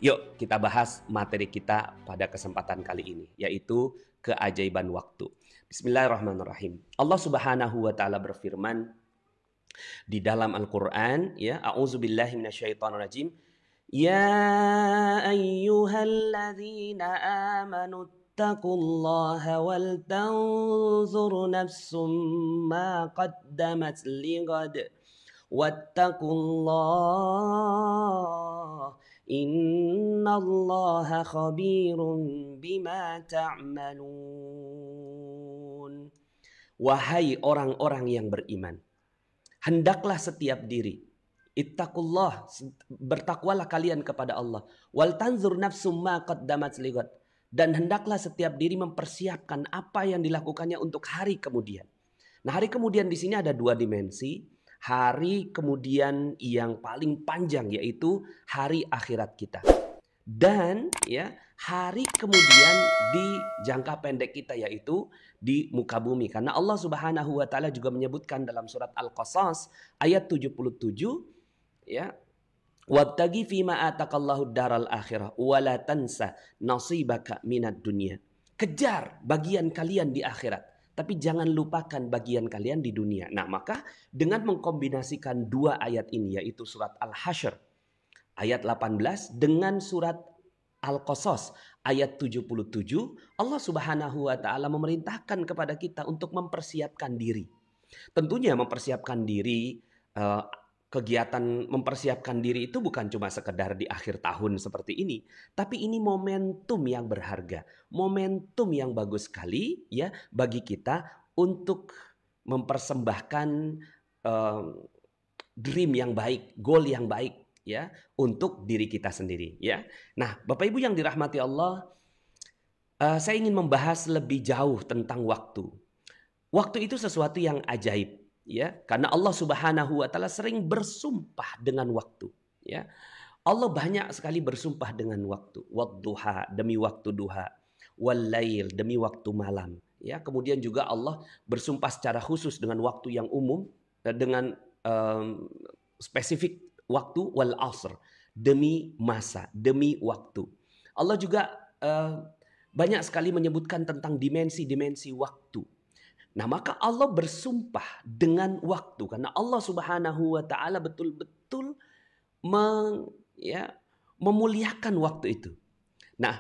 Yuk kita bahas materi kita pada kesempatan kali ini, yaitu keajaiban waktu. Bismillahirrahmanirrahim. Allah Subhanahu wa taala berfirman di dalam Al-Qur'an, ya, a'udzubillahi minasyaitonirrajim. Ya ayyuhalladzina amanu taqullaha wal tanzur nafsum ma qaddamat lighad wattaqullah innallaha khabirun bima ta'malun. Wahai orang-orang yang beriman, hendaklah setiap diri ittaqullah, bertakwalah kalian kepada Allah, wal tanzur nafsum ma qaddamat lighad, dan hendaklah setiap diri mempersiapkan apa yang dilakukannya untuk hari kemudian. Nah, hari kemudian di sini ada dua dimensi. Hari kemudian yang paling panjang yaitu hari akhirat kita. Dan ya, hari kemudian di jangka pendek kita yaitu di muka bumi. Karena Allah Subhanahu wa taala juga menyebutkan dalam surat Al-Qasas ayat 77, ya, wabtagi fima atakallahu daral akhirah wala tansa nasibaka minad dunya. Kejar bagian kalian di akhirat, tapi jangan lupakan bagian kalian di dunia. Nah, maka dengan mengkombinasikan dua ayat ini, yaitu surat Al-Hasyr ayat 18 dengan surat Al-Qasas ayat 77, Allah Subhanahu wa taala memerintahkan kepada kita untuk mempersiapkan diri. Tentunya mempersiapkan diri, kegiatan mempersiapkan diri itu bukan cuma sekedar di akhir tahun seperti ini, tapi ini momentum yang berharga, momentum yang bagus sekali ya bagi kita untuk mempersembahkan dream yang baik, goal yang baik ya untuk diri kita sendiri ya. Nah, Bapak Ibu yang dirahmati Allah, saya ingin membahas lebih jauh tentang waktu. Waktu itu sesuatu yang ajaib. Ya, karena Allah Subhanahu wa taala sering bersumpah dengan waktu, ya. Allah banyak sekali bersumpah dengan waktu. Wadduha, demi waktu duha, walail, demi waktu malam, ya. Kemudian juga Allah bersumpah secara khusus dengan waktu yang umum, dengan spesifik waktu, wal asr, demi masa, demi waktu. Allah juga banyak sekali menyebutkan tentang dimensi-dimensi waktu. Nah, maka Allah bersumpah dengan waktu karena Allah Subhanahu wa taala betul-betul memuliakan waktu itu. Nah,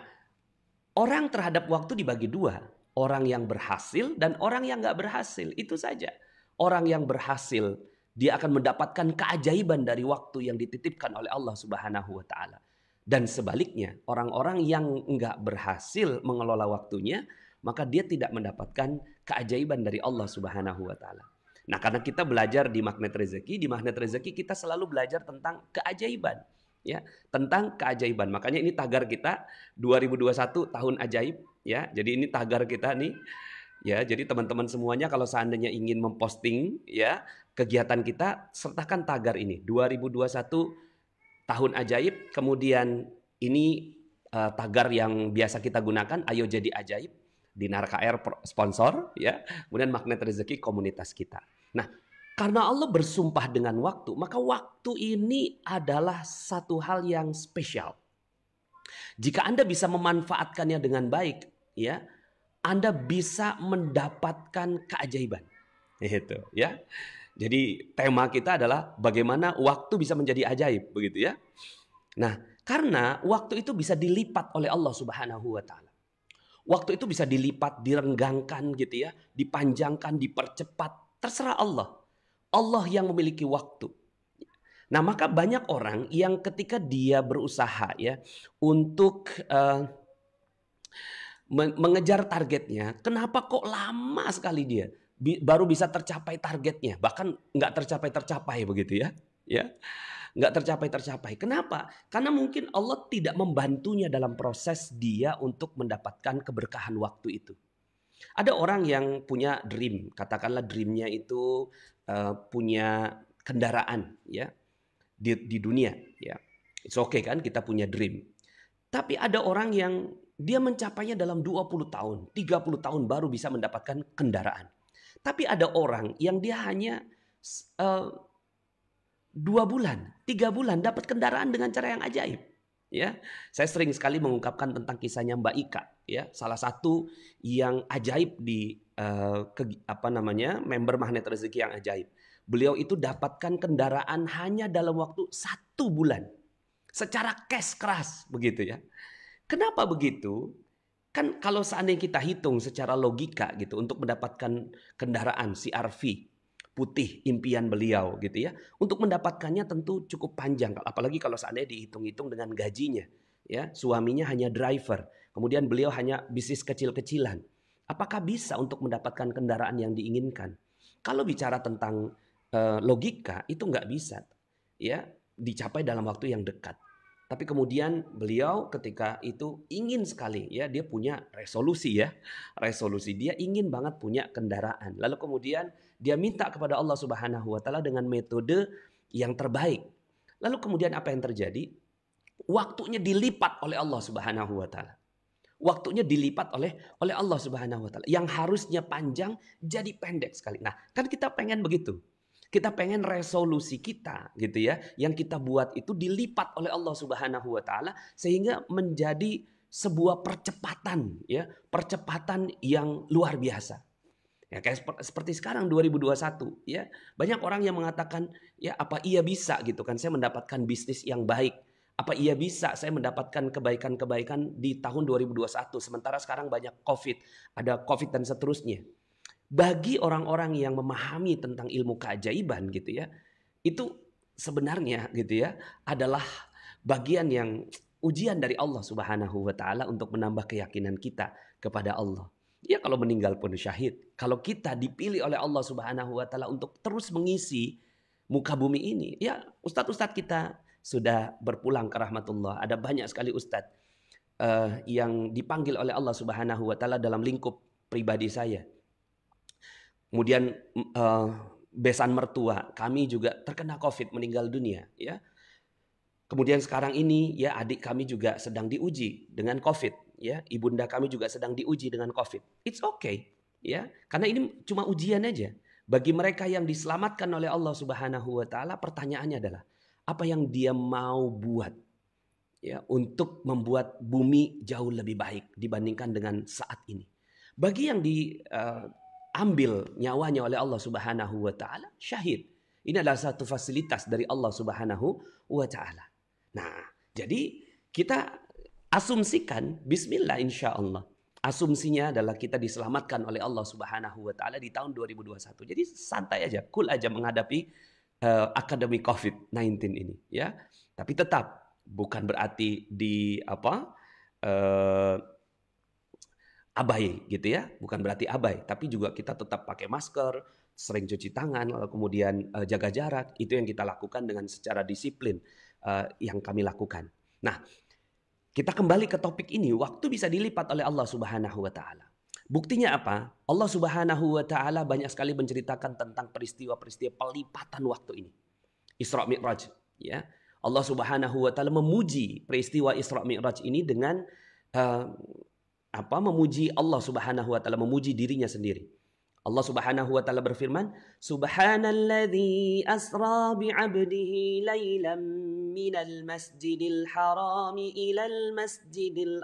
orang terhadap waktu dibagi dua, orang yang berhasil dan orang yang nggak berhasil, itu saja. Orang yang berhasil dia akan mendapatkan keajaiban dari waktu yang dititipkan oleh Allah Subhanahu wa taala. Dan sebaliknya, orang-orang yang nggak berhasil mengelola waktunya, maka dia tidak mendapatkan keajaiban dari Allah Subhanahu wa taala. Nah, karena kita belajar di Magnet Rezeki kita selalu belajar tentang keajaiban, ya, tentang keajaiban. Makanya ini tagar kita 2021 tahun ajaib, ya. Jadi ini tagar kita nih, ya. Jadi teman-teman semuanya kalau seandainya ingin memposting, ya, kegiatan kita, sertakan tagar ini 2021 tahun ajaib. Kemudian ini tagar yang biasa kita gunakan, ayo jadi ajaib. Dinar KR sponsor, ya. Kemudian Magnet Rezeki komunitas kita. Nah, karena Allah bersumpah dengan waktu, maka waktu ini adalah satu hal yang spesial. Jika Anda bisa memanfaatkannya dengan baik, ya, Anda bisa mendapatkan keajaiban. Itu, ya. Jadi tema kita adalah bagaimana waktu bisa menjadi ajaib, begitu ya. Nah, karena waktu itu bisa dilipat oleh Allah Subhanahu wa taala. Waktu itu bisa dilipat, direnggangkan gitu ya, dipanjangkan, dipercepat, terserah Allah. Allah yang memiliki waktu. Nah, maka banyak orang yang ketika dia berusaha ya untuk mengejar targetnya, kenapa kok lama sekali dia baru bisa tercapai targetnya, bahkan nggak tercapai begitu ya, ya. Nggak tercapai. Kenapa? Karena mungkin Allah tidak membantunya dalam proses dia untuk mendapatkan keberkahan waktu itu. Ada orang yang punya dream, katakanlah dreamnya itu punya kendaraan, ya, di dunia, ya. It's okay kan kita punya dream. Tapi ada orang yang dia mencapainya dalam 20 tahun, 30 tahun baru bisa mendapatkan kendaraan. Tapi ada orang yang dia hanya 2 bulan, 3 bulan dapat kendaraan dengan cara yang ajaib. Ya, saya sering sekali mengungkapkan tentang kisahnya Mbak Ika, ya, salah satu yang ajaib di member Magnet Rezeki yang ajaib. Beliau itu dapatkan kendaraan hanya dalam waktu 1 bulan, secara cash keras, begitu ya. Kenapa begitu? Kan kalau seandainya kita hitung secara logika gitu untuk mendapatkan kendaraan CR-V putih impian beliau gitu ya. Untuk mendapatkannya tentu cukup panjang, apalagi kalau seandainya dihitung-hitung dengan gajinya. Ya, suaminya hanya driver, kemudian beliau hanya bisnis kecil-kecilan. Apakah bisa untuk mendapatkan kendaraan yang diinginkan? Kalau bicara tentang logika itu nggak bisa, ya dicapai dalam waktu yang dekat. Tapi kemudian beliau ketika itu ingin sekali, ya dia punya resolusi ya, resolusi dia ingin banget punya kendaraan. Lalu kemudian dia minta kepada Allah Subhanahu Wa Taala dengan metode yang terbaik. Lalu kemudian apa yang terjadi? Waktunya dilipat oleh Allah Subhanahu Wa Taala. Waktunya dilipat oleh Allah Subhanahu Wa Taala. Yang harusnya panjang jadi pendek sekali. Nah, kan kita pengen begitu. Kita pengen resolusi kita gitu ya, yang kita buat itu dilipat oleh Allah Subhanahu Wa Taala sehingga menjadi sebuah percepatan ya, percepatan yang luar biasa. Ya kayak seperti sekarang 2021 ya. Banyak orang yang mengatakan ya apa iya bisa gitu kan saya mendapatkan bisnis yang baik. Apa iya bisa saya mendapatkan kebaikan-kebaikan di tahun 2021 sementara sekarang banyak Covid, ada Covid dan seterusnya. Bagi orang-orang yang memahami tentang ilmu keajaiban gitu ya, itu sebenarnya gitu ya adalah bagian yang ujian dari Allah Subhanahu Wa Taala untuk menambah keyakinan kita kepada Allah. Ya kalau meninggal pun syahid. Kalau kita dipilih oleh Allah Subhanahu Wa Taala untuk terus mengisi muka bumi ini, ya ustadz-ustadz kita sudah berpulang ke rahmatullah. Ada banyak sekali ustadz yang dipanggil oleh Allah Subhanahu Wa Taala dalam lingkup pribadi saya. Kemudian besan mertua kami juga terkena Covid meninggal dunia ya. Kemudian sekarang ini ya adik kami juga sedang diuji dengan Covid ya. Ibunda kami juga sedang diuji dengan Covid. It's okay ya. Karena ini cuma ujian aja. Bagi mereka yang diselamatkan oleh Allah Subhanahu Wa Taala, pertanyaannya adalah apa yang dia mau buat ya untuk membuat bumi jauh lebih baik dibandingkan dengan saat ini. Bagi yang ambil nyawanya oleh Allah Subhanahu Wa Taala, syahid. Ini adalah satu fasilitas dari Allah Subhanahu Wa Taala. Nah, jadi kita asumsikan Bismillah insya Allah. Asumsinya adalah kita diselamatkan oleh Allah Subhanahu Wa Taala di tahun 2021. Jadi santai aja, cool aja menghadapi akademi COVID-19 ini, ya. Tapi tetap bukan berarti di abai gitu ya, bukan berarti abai, tapi juga kita tetap pakai masker, sering cuci tangan, lalu kemudian jaga jarak. Itu yang kita lakukan dengan secara disiplin yang kami lakukan. Nah, kita kembali ke topik ini, waktu bisa dilipat oleh Allah Subhanahu Wa Taala. Buktinya apa? Allah Subhanahu Wa Taala banyak sekali menceritakan tentang peristiwa-peristiwa pelipatan waktu ini. Isra Mi'raj, ya. Allah Subhanahu Wa Taala memuji peristiwa Isra Mi'raj ini dengan memuji Allah Subhanahu Wa Taala, memuji dirinya sendiri. Allah Subhanahu Wa Taala berfirman, Subhanalladzi asra bi'abdihi lailan minal masjidil haram ilal masjidil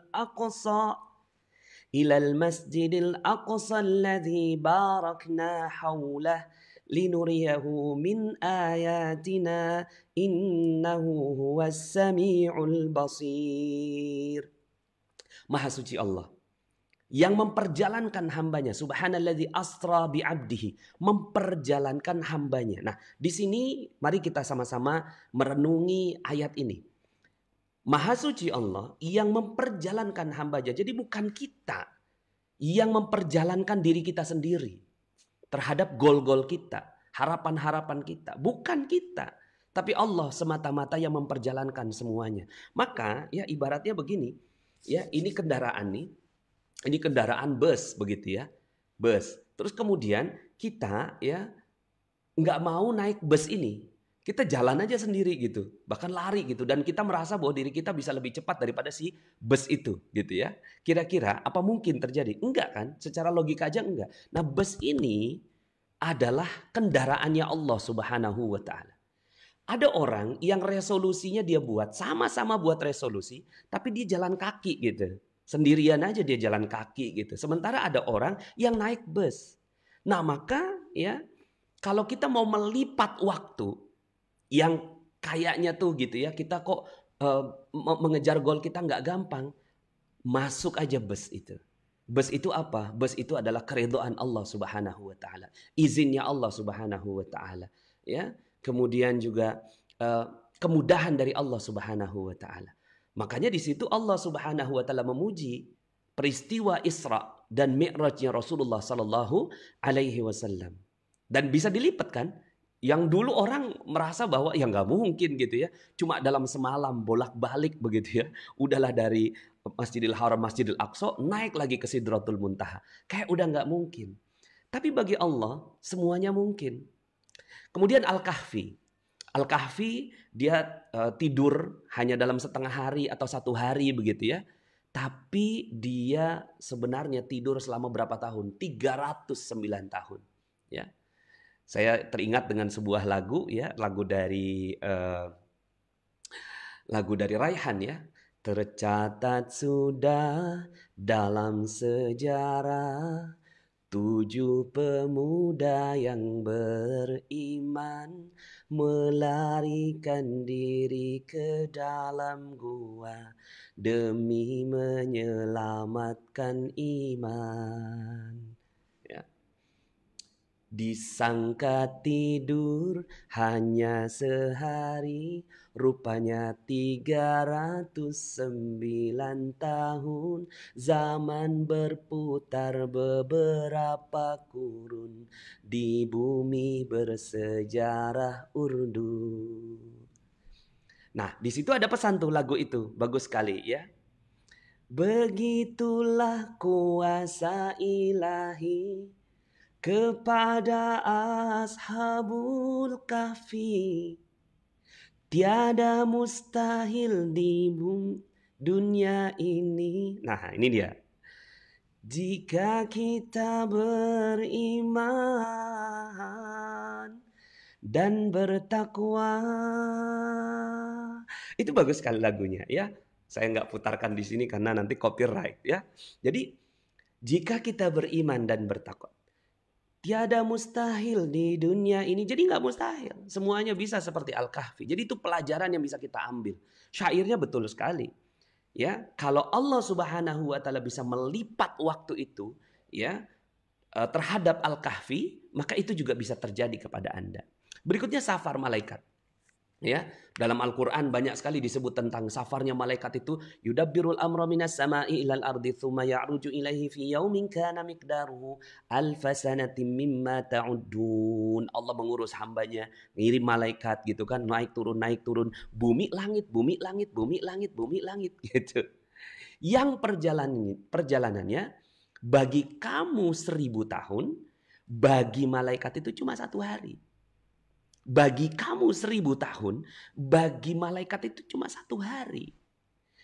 masjidil aqsa alladzi barakna hawlah linuriyahu min ayatina innahu huwas sami'ul basir. Maha suci Allah yang memperjalankan hambanya. Subhanalladzi asra bi'abdihi, memperjalankan hambanya. Nah, di sini mari kita sama-sama merenungi ayat ini. Maha suci Allah yang memperjalankan hambanya. Jadi bukan kita yang memperjalankan diri kita sendiri terhadap goal-goal kita, harapan-harapan kita. Bukan kita, tapi Allah semata-mata yang memperjalankan semuanya. Maka ya ibaratnya begini, ya ini kendaraan nih. Ini kendaraan bus begitu ya, bus. Terus kemudian kita ya nggak mau naik bus ini, kita jalan aja sendiri gitu, bahkan lari gitu, dan kita merasa bahwa diri kita bisa lebih cepat daripada si bus itu gitu ya. Kira-kira apa mungkin terjadi? Enggak kan? Secara logika aja enggak. Nah bus ini adalah kendaraannya Allah Subhanahu Wa Taala. Ada orang yang resolusinya dia buat, sama-sama buat resolusi, tapi dia jalan kaki gitu. Sendirian aja dia jalan kaki gitu. Sementara ada orang yang naik bus. Nah, maka ya kalau kita mau melipat waktu yang kayaknya tuh gitu ya, kita kok mengejar goal kita nggak gampang, masuk aja bus itu. Bus itu apa? Bus itu adalah keridhaan Allah Subhanahu wa taala. Izinnya Allah Subhanahu wa taala, ya. Kemudian juga kemudahan dari Allah Subhanahu wa taala. Makanya di situ Allah Subhanahu wa taala memuji peristiwa Isra dan Mi'rajnya Rasulullah sallallahu alaihi wasallam. Dan bisa dilipat kan? Yang dulu orang merasa bahwa ya nggak mungkin gitu ya. Cuma dalam semalam bolak-balik begitu ya. Udahlah dari Masjidil Haram, Masjidil Aqsa, naik lagi ke Sidratul Muntaha. Kayak udah nggak mungkin. Tapi bagi Allah semuanya mungkin. Kemudian Al-Kahfi. Al-Kahfi dia tidur hanya dalam setengah hari atau 1 hari begitu ya. Tapi dia sebenarnya tidur selama berapa tahun? 309 tahun. Ya. Saya teringat dengan sebuah lagu ya, lagu dari Raihan ya. Tercatat sudah dalam sejarah 7 pemuda yang beriman melarikan diri ke dalam gua demi menyelamatkan iman. Disangka tidur hanya sehari, rupanya 309 tahun. Zaman berputar beberapa kurun, di bumi bersejarah urdu. Nah, di situ ada pesan tuh lagu itu, bagus sekali ya. Begitulah kuasa ilahi kepada Ashabul Kahfi, tiada mustahil di dunia ini. Nah, ini dia. Jika kita beriman dan bertakwa. Itu bagus sekali lagunya ya. Saya nggak putarkan di sini karena nanti copyright ya. Jadi jika kita beriman dan bertakwa, tiada mustahil di dunia ini. Jadi nggak mustahil. Semuanya bisa seperti Al-Kahfi. Jadi itu pelajaran yang bisa kita ambil. Syairnya betul sekali. Ya, kalau Allah Subhanahu wa taala bisa melipat waktu itu ya terhadap Al-Kahfi, maka itu juga bisa terjadi kepada Anda. Berikutnya safar malaikat. Ya, dalam Al-Qur'an banyak sekali disebut tentang safarnya malaikat itu, yudabbirul amra minas sama'i ilal ardi tsumma ya'ruju ilaihi fi yaumin kana miqdaruhu alfa sanatin mimma ta'uddun. Allah mengurus hambanya, ngirim malaikat gitu kan, naik turun, bumi langit, bumi langit, bumi langit, bumi langit gitu. Yang perjalanannya bagi kamu 1000 tahun, bagi malaikat itu cuma 1 hari. Bagi kamu 1000 tahun, bagi malaikat itu cuma 1 hari.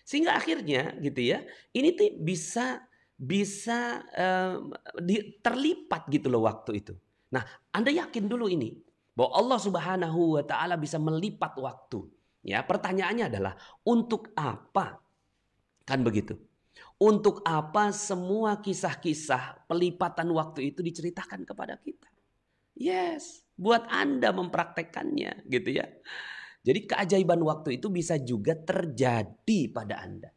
Sehingga akhirnya gitu ya, ini tuh bisa terlipat gitu loh waktu itu. Nah, Anda yakin dulu ini bahwa Allah Subhanahu wa taala bisa melipat waktu. Ya, pertanyaannya adalah untuk apa? Kan begitu. Untuk apa semua kisah-kisah pelipatan waktu itu diceritakan kepada kita? Yes, buat Anda mempraktekkannya gitu ya. Jadi keajaiban waktu itu bisa juga terjadi pada Anda.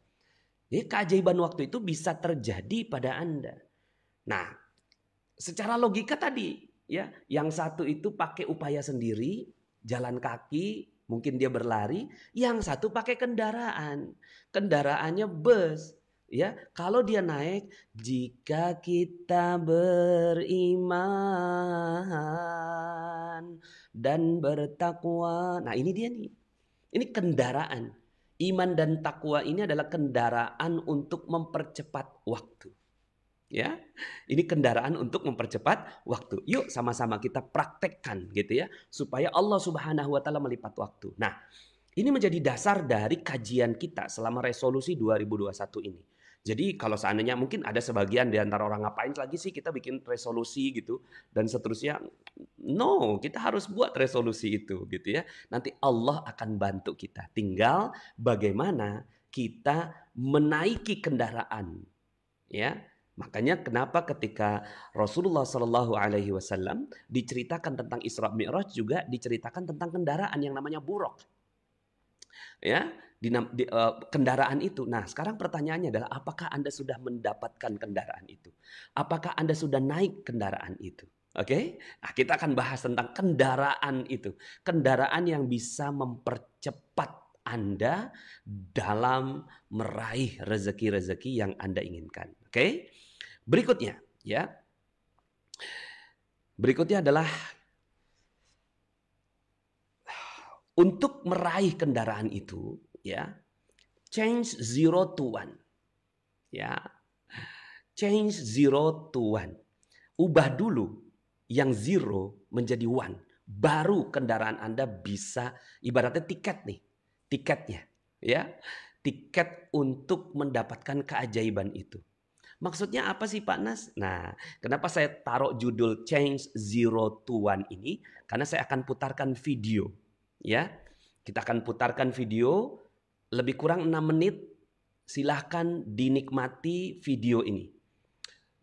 Jadi keajaiban waktu itu bisa terjadi pada Anda. Nah, secara logika tadi ya, yang satu itu pakai upaya sendiri, jalan kaki, mungkin dia berlari, yang satu pakai kendaraan. Kendaraannya bus. Ya, kalau dia naik, jika kita beriman dan bertakwa. Nah, ini dia nih. Ini kendaraan. Iman dan takwa ini adalah kendaraan untuk mempercepat waktu. Ya. Ini kendaraan untuk mempercepat waktu. Yuk sama-sama kita praktekkan gitu ya, supaya Allah Subhanahu wa taala melipat waktu. Nah, ini menjadi dasar dari kajian kita selama resolusi 2021 ini. Jadi kalau seandainya mungkin ada sebagian di antara orang, ngapain lagi sih kita bikin resolusi gitu dan seterusnya. No, kita harus buat resolusi itu gitu ya. Nanti Allah akan bantu kita. Tinggal bagaimana kita menaiki kendaraan. Ya. Makanya kenapa ketika Rasulullah Shallallahu Alaihi Wasallam diceritakan tentang Isra Mi'raj juga diceritakan tentang kendaraan yang namanya buraq. Ya, kendaraan itu. Nah, sekarang pertanyaannya adalah apakah Anda sudah mendapatkan kendaraan itu? Apakah Anda sudah naik kendaraan itu? Oke? Nah, kita akan bahas tentang kendaraan itu. Kendaraan yang bisa mempercepat Anda dalam meraih rezeki-rezeki yang Anda inginkan. Oke? Berikutnya, ya. Berikutnya adalah untuk meraih kendaraan itu, ya, change 0 to 1. Ya. Change 0 to 1. Ubah dulu yang 0 menjadi 1. Baru kendaraan Anda bisa, ibaratnya tiket nih. Tiketnya, ya. Tiket untuk mendapatkan keajaiban itu. Maksudnya apa sih Pak Nas? Nah, kenapa saya taruh judul change 0 to 1 ini? Karena saya akan putarkan video. Ya, kita akan putarkan video lebih kurang 6 menit. Silahkan dinikmati video ini.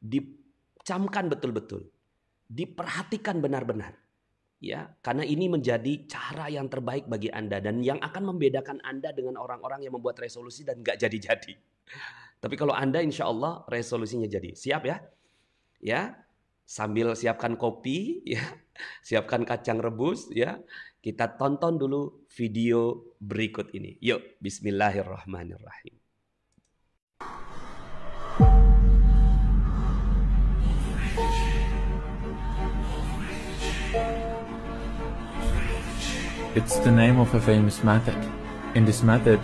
Dicamkan betul-betul. Diperhatikan benar-benar. Ya, karena ini menjadi cara yang terbaik bagi Anda dan yang akan membedakan Anda dengan orang-orang yang membuat resolusi dan nggak jadi-jadi. Tapi kalau Anda insya Allah resolusinya jadi. Siap ya? Ya, sambil siapkan kopi, ya, siapkan kacang rebus, ya. Kita tonton dulu video berikut ini. Yuk, bismillahirrahmanirrahim. It's the name of a famous method. In this method,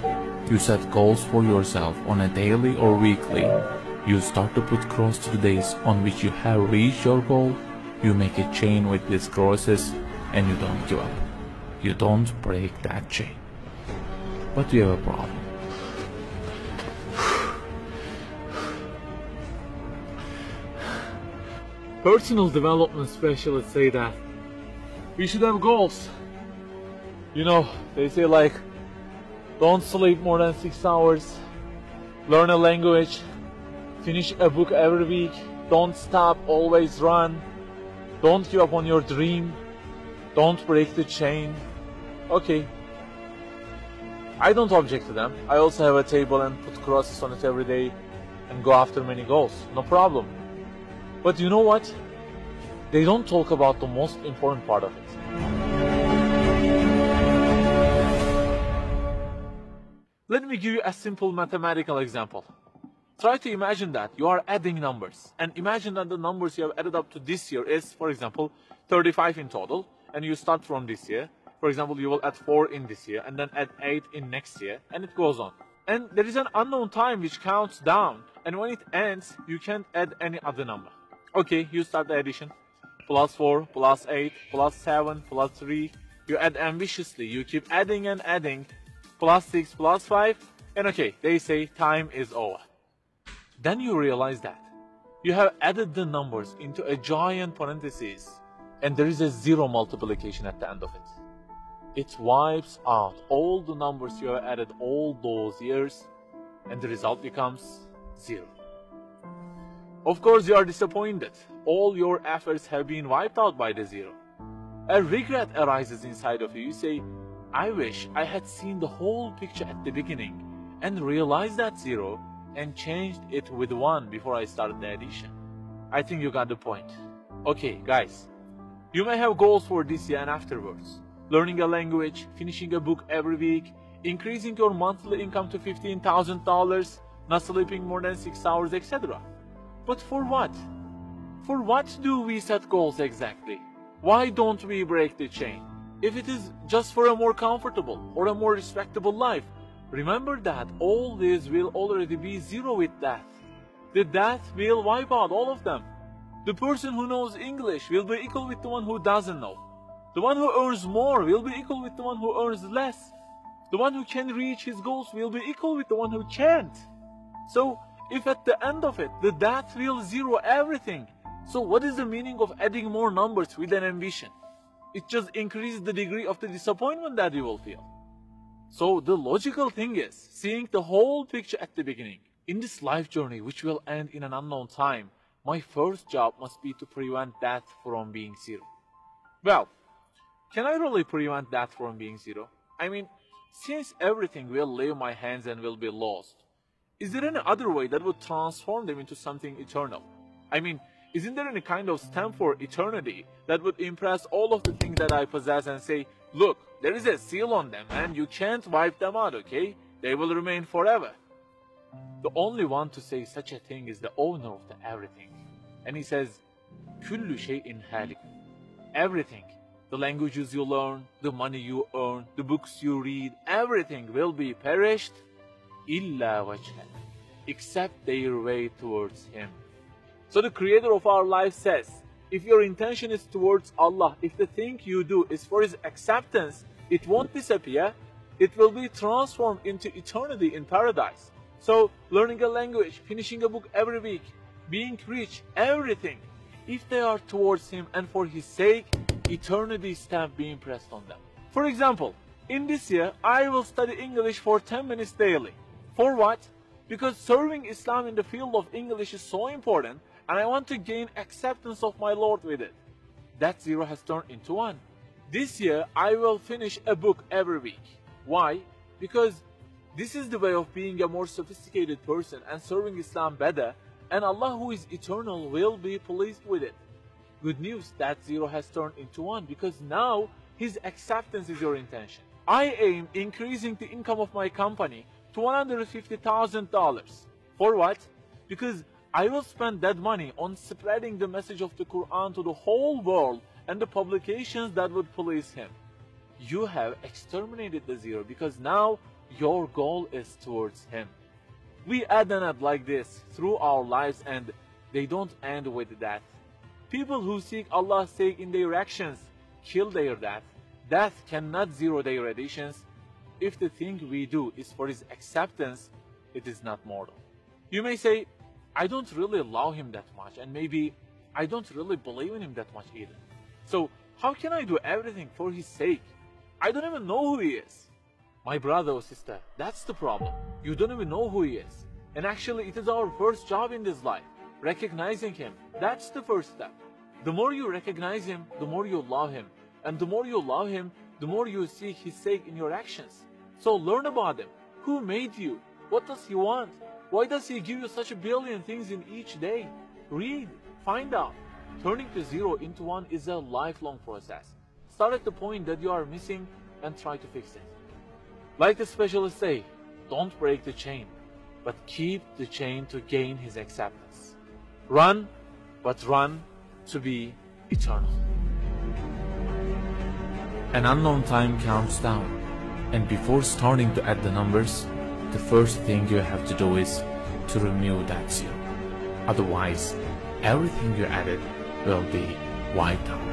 you set goals for yourself on a daily or weekly. You start to put cross to the days on which you have reached your goal. You make a chain with these crosses and you don't give up. You don't break that chain. But you have a problem. Personal development specialists say that we should have goals. You know, they say like, don't sleep more than 6 hours, learn a language, finish a book every week, don't stop, always run, don't give up on your dream, don't break the chain. Okay, I don't object to them. I also have a table and put crosses on it every day and go after many goals, no problem. But you know what? They don't talk about the most important part of it. Let me give you a simple mathematical example. Try to imagine that you are adding numbers, and imagine that the numbers you have added up to this year is, for example, 35 in total, and you start from this year. For example, you will add 4 in this year, and then add 8 in next year, and it goes on. And there is an unknown time which counts down, and when it ends, you can't add any other number. Okay, you start the addition. Plus 4, plus 8, plus 7, plus 3. You add ambitiously, you keep adding and adding. Plus 6, plus 5, and okay, they say time is over. Then you realize that you have added the numbers into a giant parenthesis, and there is a 0 multiplication at the end of it. It wipes out all the numbers you have added all those years, and the result becomes 0. Of course, you are disappointed. All your efforts have been wiped out by the 0. A regret arises inside of you. You say, I wish I had seen the whole picture at the beginning and realized that 0 and changed it with 1 before I started the addition. I think you got the point. Okay, guys, you may have goals for this year and afterwards. Learning a language, finishing a book every week, increasing your monthly income to $15,000, not sleeping more than 6 hours, etc. But for what? For what do we set goals exactly? Why don't we break the chain? If it is just for a more comfortable or a more respectable life, remember that all this will already be 0 with death. The death will wipe out all of them. The person who knows English will be equal with the one who doesn't know. The one who earns more will be equal with the one who earns less. The one who can reach his goals will be equal with the one who can't. So, if at the end of it, the death will zero everything? So what is the meaning of adding more numbers with an ambition? It just increases the degree of the disappointment that you will feel. So the logical thing is seeing the whole picture at the beginning. In this life journey, which will end in an unknown time, my first job must be to prevent death from being zero. Well, can I really prevent death from being zero? I mean, since everything will leave my hands and will be lost, is there any other way that would transform them into something eternal? I mean, isn't there any kind of stamp for eternity that would impress all of the things that I possess and say, look, there is a seal on them and you can't wipe them out, okay? They will remain forever. The only one to say such a thing is the owner of the everything. And he says, كُلُّ شَيْءٍ هَالِكٌ. Everything, the languages you learn, the money you earn, the books you read, everything will be perished, إِلَّا وَجْهَهُ, except their way towards Him. So the creator of our life says, if your intention is towards Allah, if the thing you do is for His acceptance, it won't disappear, it will be transformed into eternity in paradise. So learning a language, finishing a book every week, being rich, everything, if they are towards Him and for His sake, eternity stamp being pressed on them. For example, in this year, I will study English for 10 minutes daily. For what? Because serving Islam in the field of English is so important, and I want to gain acceptance of my Lord with it. That zero has turned into one. This year, I will finish a book every week. Why? Because this is the way of being a more sophisticated person and serving Islam better, and Allah who is eternal will be pleased with it. Good news, that zero has turned into one, because now His acceptance is your intention. I aim increasing the income of my company to $150,000. For what? Because I will spend that money on spreading the message of the Quran to the whole world and the publications that would please Him. You have exterminated the zero because now your goal is towards Him. We add and add like this through our lives, and they don't end with death. People who seek Allah's sake in their actions kill their death. Death cannot zero their additions. If the thing we do is for His acceptance, it is not mortal. You may say, I don't really love Him that much, and maybe I don't really believe in Him that much either. So how can I do everything for His sake? I don't even know who He is. My brother or sister, that's the problem. You don't even know who He is. And actually it is our first job in this life, recognizing Him. That's the first step. The more you recognize Him, the more you love Him. And the more you love Him, the more you seek His sake in your actions. So learn about Him. Who made you? What does He want? Why does He give you such a billion things in each day? Read, find out. Turning the zero into one is a lifelong process. Start at the point that you are missing and try to fix it. Like the specialists say, don't break the chain, but keep the chain to gain His acceptance. Run, but run to be eternal. An unknown time counts down, and before starting to add the numbers, the first thing you have to do is to remove that zero. Otherwise, everything you added will be wiped out.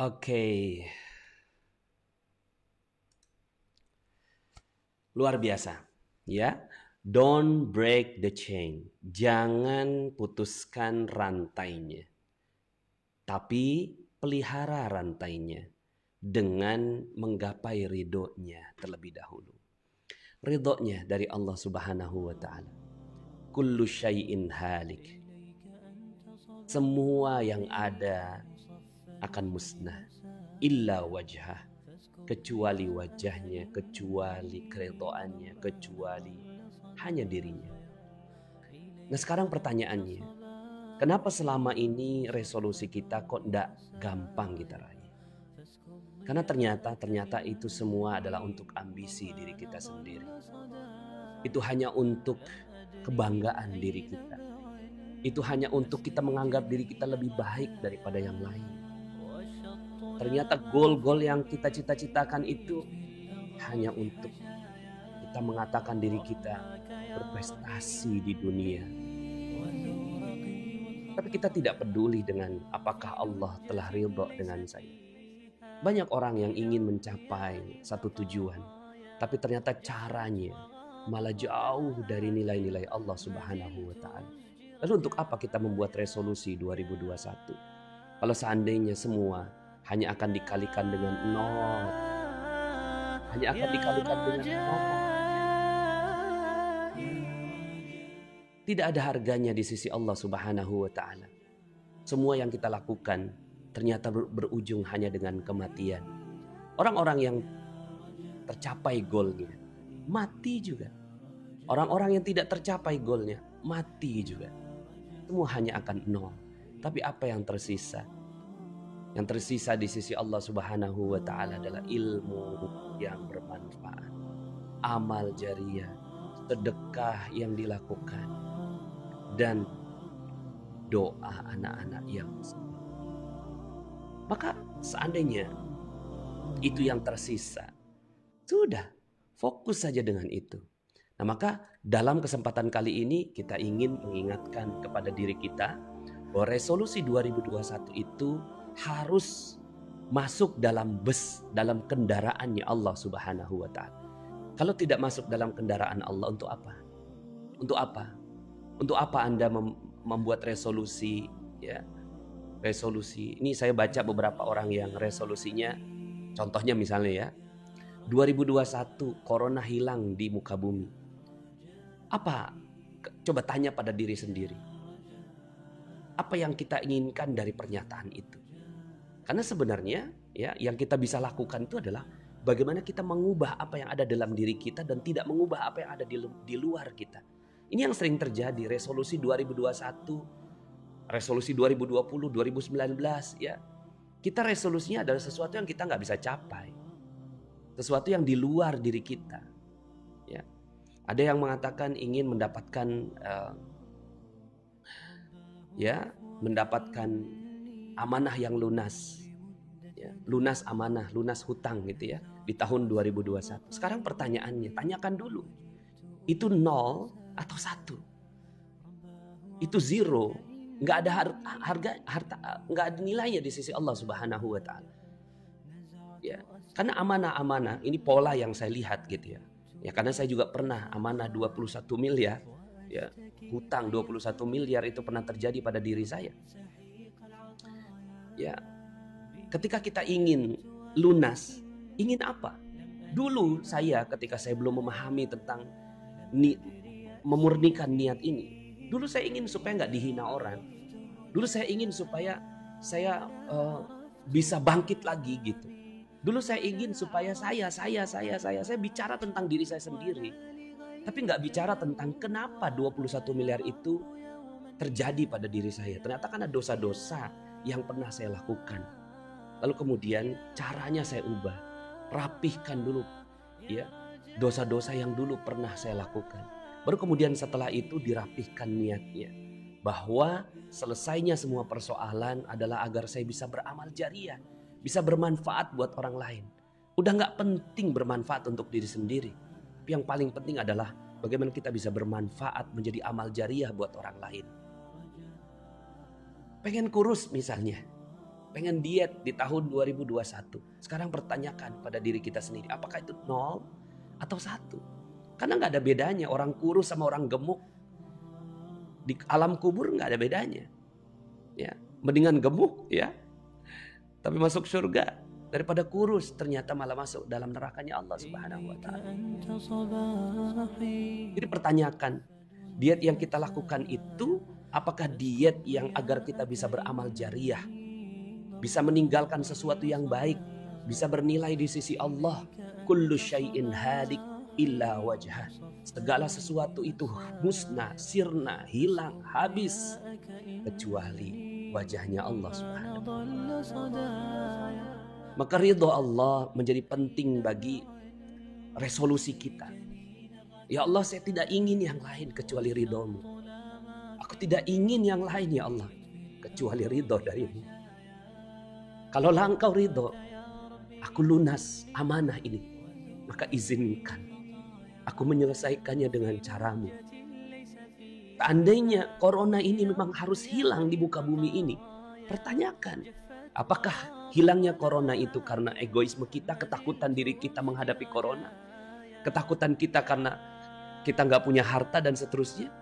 Oke. Luar biasa, ya. Don't break the chain. Jangan putuskan rantainya. Tapi pelihara rantainya dengan menggapai ridhonya terlebih dahulu. Ridhonya dari Allah Subhanahu wa Ta'ala. Kullu syai'in halik. Semua yang ada akan musnah, illa wajhah, kecuali wajahnya, kecuali keridhaannya, kecuali hanya dirinya. Nah sekarang pertanyaannya, kenapa selama ini resolusi kita kok tidak gampang kita raih? Karena ternyata itu semua adalah untuk ambisi diri kita sendiri. Itu hanya untuk kebanggaan diri kita. Itu hanya untuk kita menganggap diri kita lebih baik daripada yang lain. Ternyata goal-goal yang kita cita-citakan itu hanya untuk kita mengatakan diri kita berprestasi di dunia. Tapi kita tidak peduli dengan apakah Allah telah ridha dengan saya. Banyak orang yang ingin mencapai satu tujuan, tapi ternyata caranya malah jauh dari nilai-nilai Allah Subhanahu wa Ta'ala. Lalu untuk apa kita membuat resolusi 2021? Kalau seandainya semua hanya akan dikalikan dengan nol, hanya akan dikalikan dengan nol, tidak ada harganya di sisi Allah Subhanahu wa Ta'ala. Semua yang kita lakukan ternyata berujung hanya dengan kematian. Orang-orang yang tercapai goalnya mati juga. Orang-orang yang tidak tercapai goalnya mati juga. Semua hanya akan nol. Tapi apa yang tersisa? Yang tersisa di sisi Allah Subhanahu wa Ta'ala adalah ilmu yang bermanfaat, amal jariah, sedekah yang dilakukan, dan doa anak-anak yang besar. Maka seandainya itu yang tersisa, sudah fokus saja dengan itu. Nah, maka dalam kesempatan kali ini kita ingin mengingatkan kepada diri kita bahwa resolusi 2021 itu harus masuk dalam bus, dalam kendaraannya Allah Subhanahu wa Ta'ala. Kalau tidak masuk dalam kendaraan Allah, untuk apa? Untuk apa? Untuk apa Anda membuat resolusi, ya? Resolusi. Ini saya baca beberapa orang yang resolusinya, contohnya misalnya ya, 2021 corona hilang di muka bumi. Apa? Coba tanya pada diri sendiri. Apa yang kita inginkan dari pernyataan itu? Karena sebenarnya ya, yang kita bisa lakukan itu adalah bagaimana kita mengubah apa yang ada dalam diri kita dan tidak mengubah apa yang ada di luar kita. Ini yang sering terjadi, resolusi 2021, resolusi 2020, 2019 ya. Kita resolusinya adalah sesuatu yang kita nggak bisa capai. Sesuatu yang di luar diri kita. Ya. Ada yang mengatakan ingin mendapatkan mendapatkan amanah yang lunas. Ya, lunas amanah, lunas hutang gitu ya di tahun 2021. Sekarang pertanyaannya, tanyakan dulu. Itu 0 atau 1? Itu 0, nggak ada harta, nggak ada nilainya di sisi Allah Subhanahu wa Ta'ala. Ya, karena amanah-amanah ini pola yang saya lihat gitu ya. Ya, karena saya juga pernah amanah 21 miliar, ya, hutang 21 miliar itu pernah terjadi pada diri saya. Ya, ketika kita ingin lunas, ingin apa? Dulu saya ketika saya belum memahami tentang memurnikan niat ini, dulu saya ingin supaya nggak dihina orang. Dulu saya ingin supaya saya bisa bangkit lagi gitu. Dulu saya ingin supaya saya bicara tentang diri saya sendiri. Tapi nggak bicara tentang kenapa 21 miliar itu terjadi pada diri saya. Ternyata karena dosa-dosa yang pernah saya lakukan. Lalu kemudian caranya saya ubah. Rapihkan dulu ya dosa-dosa yang dulu pernah saya lakukan. Baru kemudian setelah itu dirapihkan niatnya. Bahwa selesainya semua persoalan adalah agar saya bisa beramal jariah. Bisa bermanfaat buat orang lain. Udah gak penting bermanfaat untuk diri sendiri. Tapi yang paling penting adalah bagaimana kita bisa bermanfaat menjadi amal jariah buat orang lain. Pengen kurus misalnya. Pengen diet di tahun 2021. Sekarang pertanyakan pada diri kita sendiri. Apakah itu 0 atau 1? Karena gak ada bedanya orang kurus sama orang gemuk. Di alam kubur gak ada bedanya. Ya, mendingan gemuk ya. Tapi masuk surga daripada kurus, ternyata malah masuk dalam nerakanya Allah Subhanahu wa Ta'ala. Jadi pertanyakan, diet yang kita lakukan itu apakah diet yang agar kita bisa beramal jariah, bisa meninggalkan sesuatu yang baik, bisa bernilai di sisi Allah. Kullu syai'in halik illa wajhah. Segala sesuatu itu musnah, sirna, hilang, habis kecuali wajahnya Allah Subhanahu wa Ta'ala. Maka ridho Allah menjadi penting bagi resolusi kita. Ya Allah, saya tidak ingin yang lain kecuali ridhomu. Aku tidak ingin yang lain ya Allah kecuali ridho darimu. Kalau engkau ridho, aku lunas amanah ini. maka izinkan aku menyelesaikannya dengan caramu. Seandainya corona ini memang harus hilang di muka bumi ini, pertanyakan, apakah hilangnya corona itu karena egoisme kita, ketakutan diri kita menghadapi corona, ketakutan kita karena kita nggak punya harta dan seterusnya,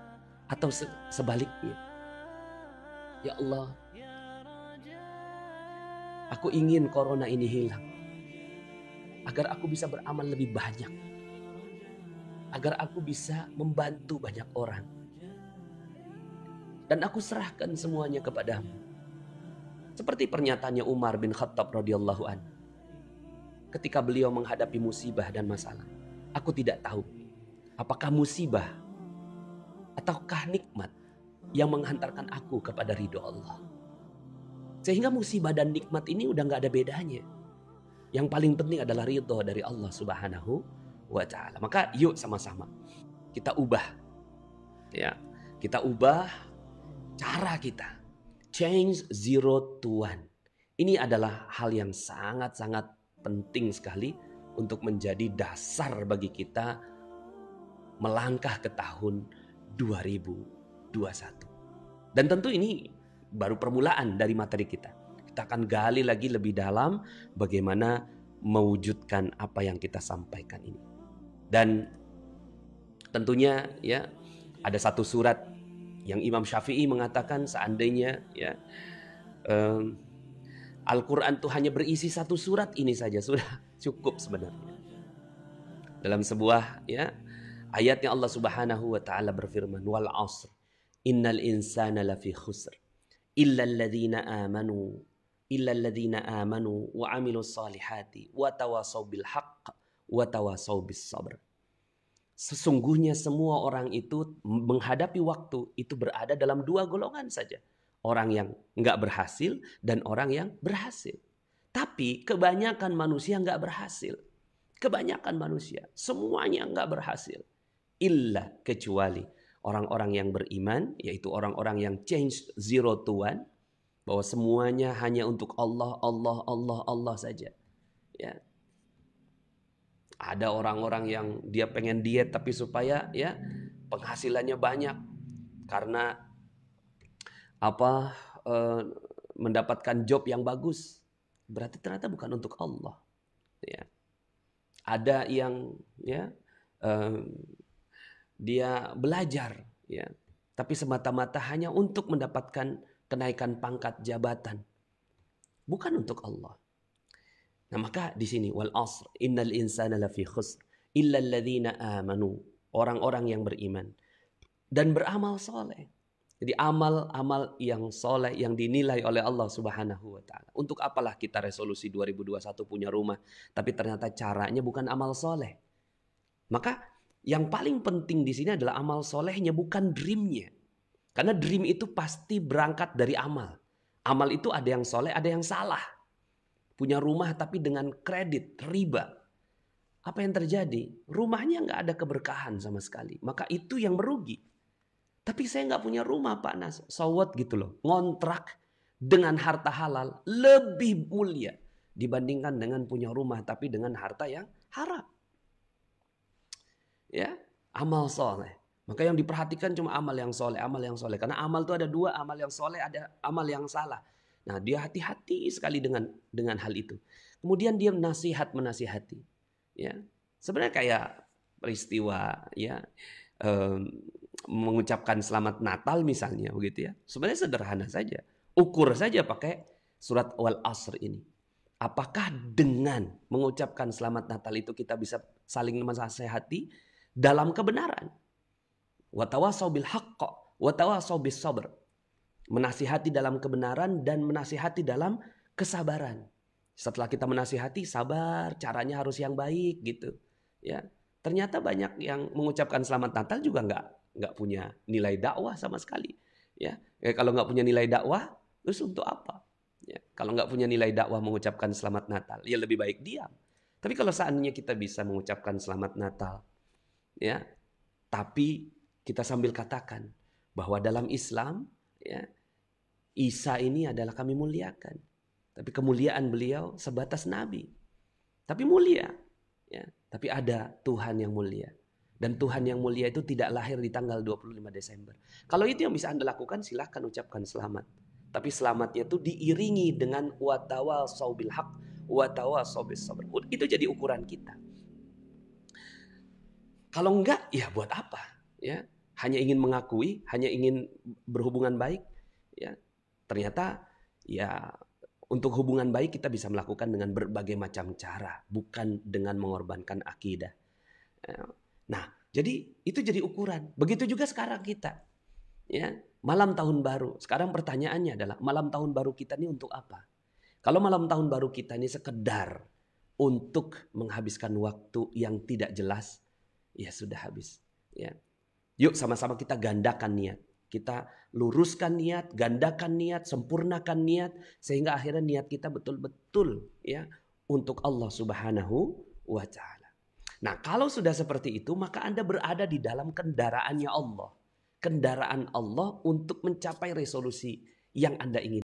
atau sebaliknya? Ya Allah, aku ingin corona ini hilang, agar aku bisa beramal lebih banyak, agar aku bisa membantu banyak orang. Dan aku serahkan semuanya kepadamu. Seperti pernyataannya Umar bin Khattab radhiyallahu anhu. Ketika beliau menghadapi musibah dan masalah. Aku tidak tahu apakah musibah ataukah nikmat yang menghantarkan aku kepada ridho Allah. Sehingga musibah dan nikmat ini udah gak ada bedanya. Yang paling penting adalah ridho dari Allah Subhanahu wa ta'ala. Maka yuk sama-sama kita ubah. Ya, kita ubah cara kita. Change 0 to 1. Ini adalah hal yang sangat-sangat penting sekali untuk menjadi dasar bagi kita melangkah ke tahun 2021. Dan tentu ini baru permulaan dari materi kita. Kita akan gali lagi lebih dalam bagaimana mewujudkan apa yang kita sampaikan ini. Dan tentunya ya ada satu surat yang Imam Syafi'i mengatakan seandainya ya Al-Quran itu hanya berisi satu surat ini saja sudah cukup sebenarnya. Dalam sebuah ya ayatnya Allah Subhanahu wa taala berfirman, wal 'asr innal insana lafi khusr illa alladhina amanu wa 'amilus salihati wa tawasaw bil haqq wa tawasaw bis sabr. Sesungguhnya semua orang itu menghadapi waktu itu berada dalam dua golongan saja. Orang yang nggak berhasil dan orang yang berhasil. Tapi kebanyakan manusia nggak berhasil. Kebanyakan manusia semuanya nggak berhasil. Illa kecuali orang-orang yang beriman, yaitu orang-orang yang change 0 to 1. Bahwa semuanya hanya untuk Allah, Allah, Allah, Allah saja. Ya. Ada orang-orang yang dia pengen diet tapi supaya ya penghasilannya banyak karena mendapatkan job yang bagus. Berarti ternyata bukan untuk Allah. Ya. Ada yang ya dia belajar ya tapi semata-mata hanya untuk mendapatkan kenaikan pangkat jabatan. Bukan untuk Allah. Nah maka di sini wal 'asr innal insana lafi khusr illa alladzina amanu, orang-orang yang beriman dan beramal soleh. Jadi amal-amal yang soleh yang dinilai oleh Allah Subhanahu wa taala. Untuk apalah kita resolusi 2021 punya rumah tapi ternyata caranya bukan amal soleh. Maka yang paling penting di sini adalah amal solehnya, bukan dreamnya. Karena dream itu pasti berangkat dari amal. Amal itu ada yang soleh, ada yang salah. Punya rumah tapi dengan kredit, riba. Apa yang terjadi? Rumahnya nggak ada keberkahan sama sekali. Maka itu yang merugi. Tapi saya nggak punya rumah Pak Nas. So what gitu loh. Ngontrak dengan harta halal lebih mulia dibandingkan dengan punya rumah tapi dengan harta yang haram. Ya, amal soleh. Maka yang diperhatikan cuma amal yang soleh, amal yang soleh. Karena amal itu ada dua, amal yang soleh, ada amal yang salah. Nah, dia hati-hati sekali dengan hal itu. Kemudian dia menasihati. Ya, sebenarnya kayak peristiwa ya mengucapkan selamat Natal misalnya begitu ya. Sebenarnya sederhana saja. Ukur saja pakai surat wal 'asr ini. Apakah dengan mengucapkan selamat Natal itu kita bisa saling menasihati dalam kebenaran? Wa tawasaw bil haqq wa tawasaw bis sabr. Menasihati dalam kebenaran dan menasihati dalam kesabaran. Setelah kita menasihati, sabar, caranya harus yang baik gitu. Ya, ternyata banyak yang mengucapkan selamat Natal juga nggak punya nilai dakwah sama sekali. Ya, kalau nggak punya nilai dakwah, terus untuk apa? Ya, kalau nggak punya nilai dakwah mengucapkan selamat Natal, ya lebih baik diam. Tapi kalau seandainya kita bisa mengucapkan selamat Natal, ya, tapi kita sambil katakan bahwa dalam Islam, ya, Isa ini adalah kami muliakan. Tapi kemuliaan beliau sebatas nabi. Tapi mulia. Ya. Tapi ada Tuhan yang mulia. Dan Tuhan yang mulia itu tidak lahir di tanggal 25 Desember. Kalau itu yang bisa Anda lakukan, silahkan ucapkan selamat. Tapi selamatnya itu diiringi dengan watawasau bil haq, watawasau bis sabr. Itu jadi ukuran kita. Kalau enggak, ya buat apa? Ya, hanya ingin mengakui, hanya ingin berhubungan baik. Ya, ternyata ya untuk hubungan baik kita bisa melakukan dengan berbagai macam cara, bukan dengan mengorbankan akidah. Nah, jadi itu jadi ukuran. Begitu juga sekarang kita. Ya, malam tahun baru. Sekarang pertanyaannya adalah malam tahun baru kita ini untuk apa? Kalau malam tahun baru kita ini sekedar untuk menghabiskan waktu yang tidak jelas, ya sudah habis. Ya. Yuk sama-sama kita gandakan niat. Kita luruskan niat, gandakan niat, sempurnakan niat, sehingga akhirnya niat kita betul-betul ya untuk Allah Subhanahu wa Ta'ala. Nah, kalau sudah seperti itu, maka Anda berada di dalam kendaraannya Allah. Kendaraan Allah untuk mencapai resolusi yang Anda inginkan.